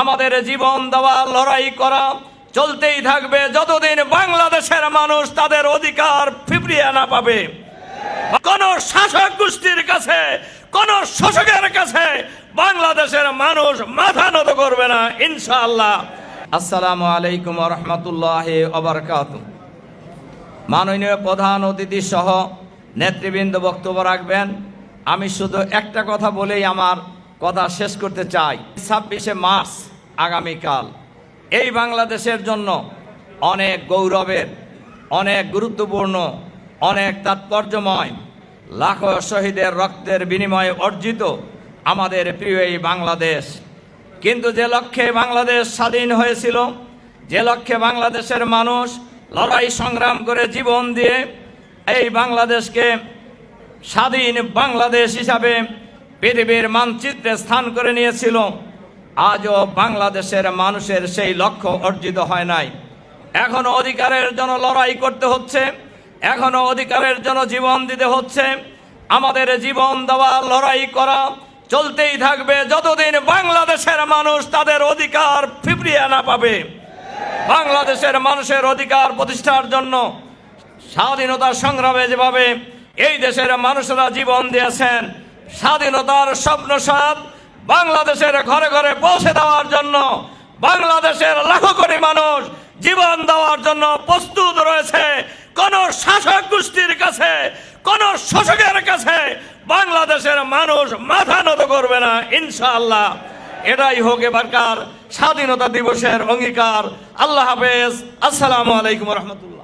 আমাদের জীবন দেওয়া লড়াই করা চলতেই থাকবে যতদিন বাংলাদেশের মানুষ তাদের অধিকার ফিরিয়ে না পাবে। কোন শাসক গোষ্ঠীর কাছে, কোন শোষকের কাছে বাংলাদেশের মানুষ মাথা নত করবে না ইনশাআল্লাহ। আসসালামু আলাইকুম ওয়া রাহমাতুল্লাহি ওয়া বারাকাতুহু। মাননীয় প্রধান অতিথি সহ নেতৃবৃন্দ বক্তব্য রাখবেন। আমি শুধু একটা কথা বলেই আমার কথা শেষ করতে চাই। 26শে মার্চ আগামীকাল এই বাংলাদেশের জন্য অনেক গৌরবের, অনেক গুরুত্বপূর্ণ, অনেক তাৎপর্যময়, লাখো শহীদের রক্তের বিনিময়ে অর্জিত আমাদের প্রিয় এই বাংলাদেশ। কিন্তু যে লক্ষ্যে বাংলাদেশ স্বাধীন হয়েছিল, যে লক্ষ্যে বাংলাদেশের মানুষ লড়াই সংগ্রাম করে জীবন দিয়ে এই বাংলাদেশকে স্বাধীন বাংলাদেশ হিসাবে পৃথিবীর মানচিত্রে স্থান করে নিয়েছিল, আজও বাংলাদেশের মানুষের সেই লক্ষ্য অর্জিত হয় নাই। এখনো অধিকারের জন্য লড়াই করতে হচ্ছে, এখনো অধিকারের জন্য জীবন দিতে হচ্ছে। আমাদের জীবন দেওয়া লড়াই করা চলতেই থাকবে যতদিন বাংলাদেশের মানুষ তাদের অধিকার ফিরিয়ে না পাবে। বাংলাদেশের মানুষের অধিকার প্রতিষ্ঠার জন্য স্বাধীনতার সংগ্রামে যেভাবে এই দেশের মানুষেরা জীবন দিয়েছেন, স্বাধীনতার স্বপ্নসাদ বাংলাদেশের ঘরে ঘরে পৌঁছে দেওয়ার জন্য বাংলাদেশের লাখো কোটি মানুষ জীবন দেওয়ার জন্য প্রস্তুত রয়েছে। কোন শাসক গোষ্ঠীর কাছে, কোন শোষকের কাছে বাংলাদেশের মানুষ মাথা নত করবে না ইনশাআল্লাহ। এটাই হোক এবারকার স্বাধীনতা দিবসের অঙ্গীকার। আল্লাহ হাফেজ। আসসালামু আলাইকুম ওয়া রাহমাতুল্লাহ।